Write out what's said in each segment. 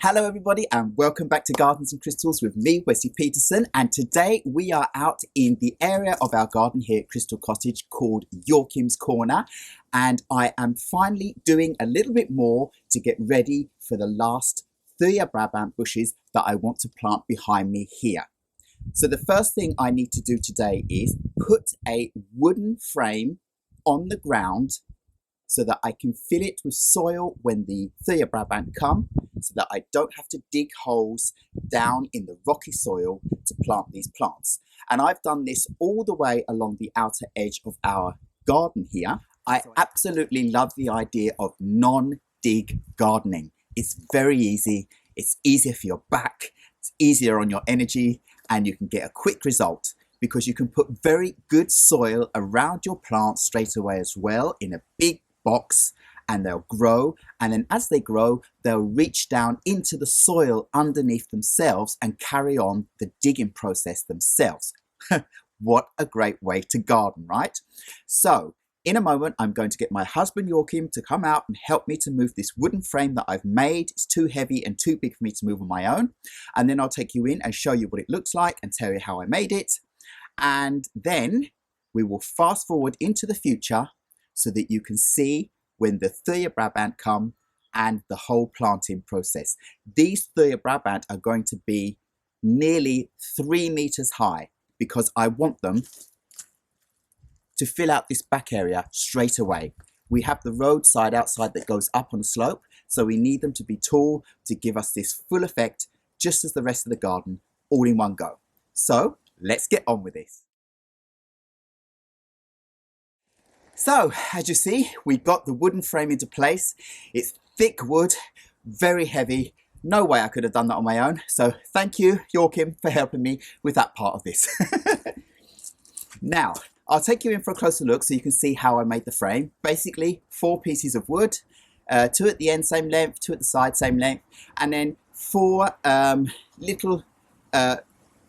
Hello everybody and welcome back to Gardens and Crystals with me, Wesley Peterson, and today we are out in the area of our garden here at Crystal Cottage called Joakim's Corner, and I am finally doing a little bit more to get ready for the last Thuja Brabant bushes that I want to plant behind me here. So the first thing I need to do today is put a wooden frame on the ground so that I can fill it with soil when the Thuja Brabant come, so that I don't have to dig holes down in the rocky soil to plant these plants. And I've done this all the way along the outer edge of our garden here. I absolutely love the idea of non-dig gardening. It's very easy, it's easier for your back, it's easier on your energy, and you can get a quick result because you can put very good soil around your plants straight away as well in a big box, and they'll grow, and then as they grow they'll reach down into the soil underneath themselves and carry on the digging process themselves. What a great way to garden, right? So in a moment I'm going to get my husband Joakim to come out and help me to move this wooden frame that I've made. It's too heavy and too big for me to move on my own, and then I'll take you in and show you what it looks like and tell you how I made it, and then we will fast forward into the future so that you can see when the Thuja Brabant come and the whole planting process. These Thuja Brabant are going to be nearly 3 meters high because I want them to fill out this back area straight away. We have the roadside outside that goes up on the slope, so we need them to be tall to give us this full effect just as the rest of the garden, all in one go. So let's get on with this. So, as you see, we got the wooden frame into place. It's thick wood, very heavy. No way I could have done that on my own. So thank you, Joakim, for helping me with that part of this. Now, I'll take you in for a closer look so you can see how I made the frame. Basically, 4 pieces of wood, 2 at the end, same length, 2 at the side, same length, and then 4 little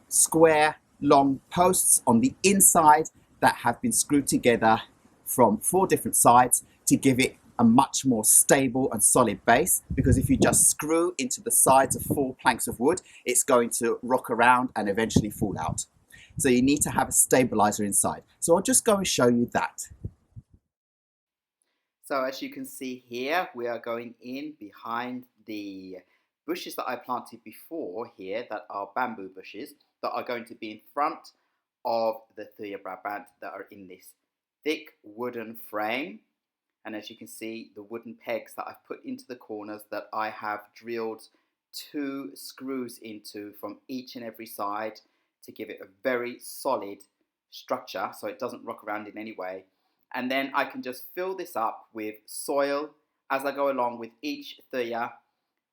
square long posts on the inside that have been screwed together from 4 different sides to give it a much more stable and solid base, because if you just screw into the sides of 4 planks of wood, it's going to rock around and eventually fall out. So you need to have a stabilizer inside. So I'll just go and show you that. So as you can see here, we are going in behind the bushes that I planted before here that are bamboo bushes that are going to be in front of the Thuja Brabant that are in this thick wooden frame. And as you can see, the wooden pegs that I've put into the corners that I have drilled 2 screws into from each and every side to give it a very solid structure so it doesn't rock around in any way. And then I can just fill this up with soil as I go along with each Thuja,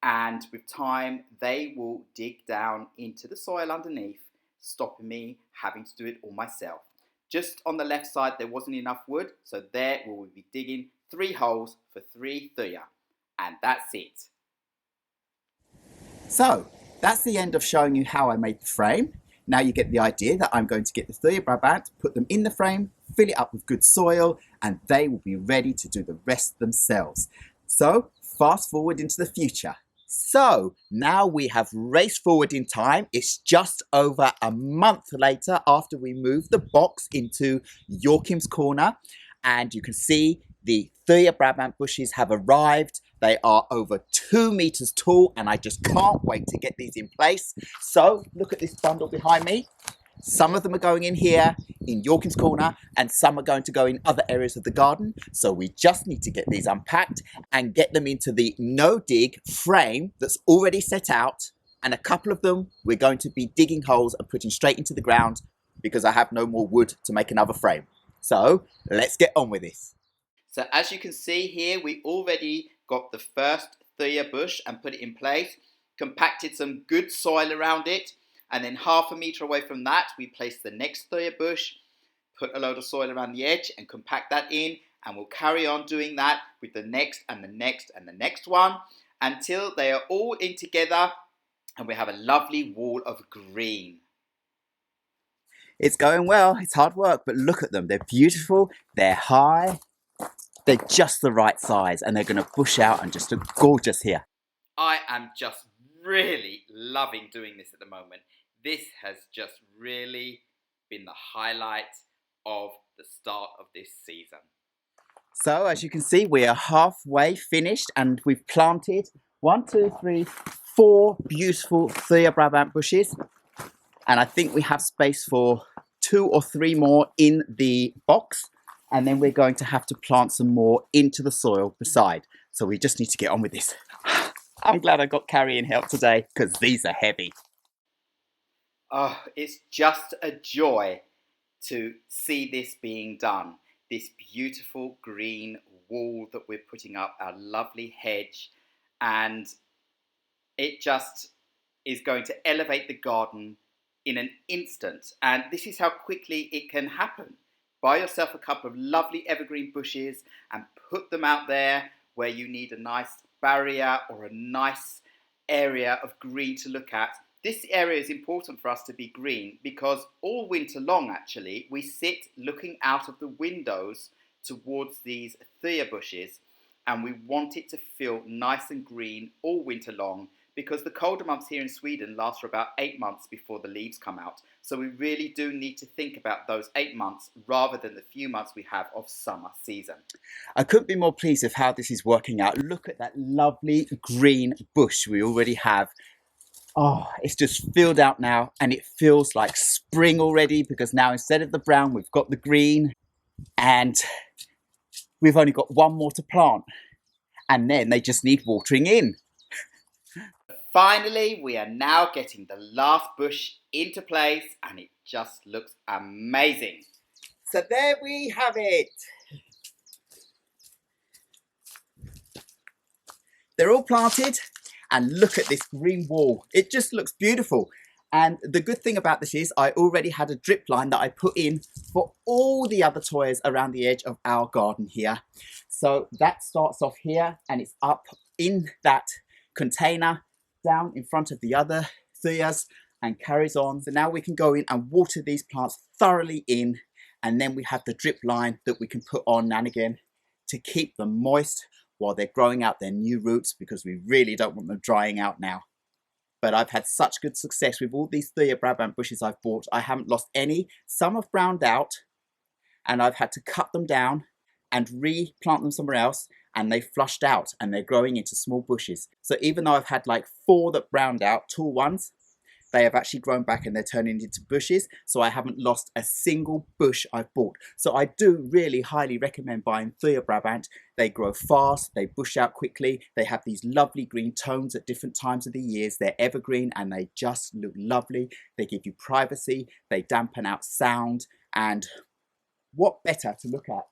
and with time they will dig down into the soil underneath, stopping me having to do it all myself. Just on the left side there wasn't enough wood, so there we will be digging 3 holes for 3 Thuja, and that's it. So that's the end of showing you how I made the frame. Now you get the idea that I'm going to get the Thuja Brabant, put them in the frame, fill it up with good soil, and they will be ready to do the rest themselves. So fast forward into the future. So now we have raced forward in time. It's just over a month later after we moved the box into Joakim's Corner, and you can see the Thuja Brabant bushes have arrived. They are over 2 meters tall, and I just can't wait to get these in place. So look at this bundle behind me. Some of them are going in here in Joakim's Corner, and some are going to go in other areas of the garden. So we just need to get these unpacked and get them into the no-dig frame that's already set out. And a couple of them we're going to be digging holes and putting straight into the ground because I have no more wood to make another frame. So let's get on with this. So as you can see here, we already got the first Thuja bush and put it in place, compacted some good soil around it, and then 1/2 meter away from that, we placed the next Thuja bush, put a load of soil around the edge and compact that in, and we'll carry on doing that with the next and the next and the next one until they are all in together and we have a lovely wall of green. It's going well, it's hard work, but look at them. They're beautiful, they're high, they're just the right size, and they're going to bush out and just look gorgeous here. I am just really loving doing this at the moment. This has just really been the highlight of the start of this season. So as you can see, we are halfway finished and we've planted 1, 2, 3, 4 beautiful Thuja Brabant bushes. And I think we have space for 2 or 3 more in the box. And then we're going to have to plant some more into the soil beside. So we just need to get on with this. I'm glad I got carrying help today because these are heavy. Oh, it's just a joy to see this being done. This beautiful green wall that we're putting up, our lovely hedge, and it just is going to elevate the garden in an instant. And this is how quickly it can happen. Buy yourself a couple of lovely evergreen bushes and put them out there where you need a nice barrier or a nice area of green to look at. This area is important for us to be green because all winter long, actually, we sit looking out of the windows towards these Thuja bushes, and we want it to feel nice and green all winter long because the colder months here in Sweden last for about 8 months before the leaves come out. So we really do need to think about those 8 months rather than the few months we have of summer season. I couldn't be more pleased with how this is working out. Look at that lovely green bush we already have. Oh, it's just filled out now and it feels like spring already because now instead of the brown, we've got the green and we've only got 1 more to plant and then they just need watering in. Finally, we are now getting the last bush into place and it just looks amazing. So there we have it. They're all planted. And look at this green wall. It just looks beautiful. And the good thing about this is I already had a drip line that I put in for all the other toys around the edge of our garden here. So that starts off here and it's up in that container down in front of the other Thujas and carries on. So now we can go in and water these plants thoroughly in. And then we have the drip line that we can put on now and again to keep them moist while they're growing out their new roots because we really don't want them drying out now. But I've had such good success with all these Thuja Brabant bushes I've bought. I haven't lost any. Some have browned out and I've had to cut them down and replant them somewhere else and they flushed out and they're growing into small bushes. So even though I've had like 4 that browned out, tall ones, they have actually grown back and they're turning into bushes. So I haven't lost a single bush I've bought. So I do really highly recommend buying Thuja Brabant. They grow fast, they bush out quickly. They have these lovely green tones at different times of the years. They're evergreen and they just look lovely. They give you privacy, they dampen out sound. And what better to look at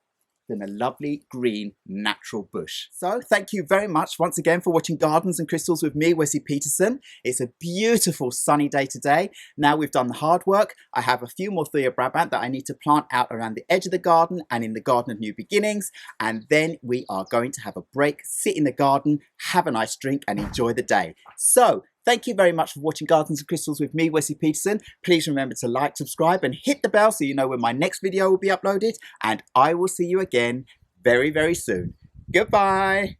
than a lovely green natural bush. So thank you very much once again for watching Gardens and Crystals with me, Wesley Peterson. It's a beautiful sunny day today. Now we've done the hard work. I have a few more Thuja Brabant that I need to plant out around the edge of the garden and in the Garden of New Beginnings. And then we are going to have a break, sit in the garden, have a nice drink and enjoy the day. So thank you very much for watching Gardens and Crystals with me, Wesley Peterson. Please remember to like, subscribe and hit the bell so you know when my next video will be uploaded. And I will see you again very, very soon. Goodbye.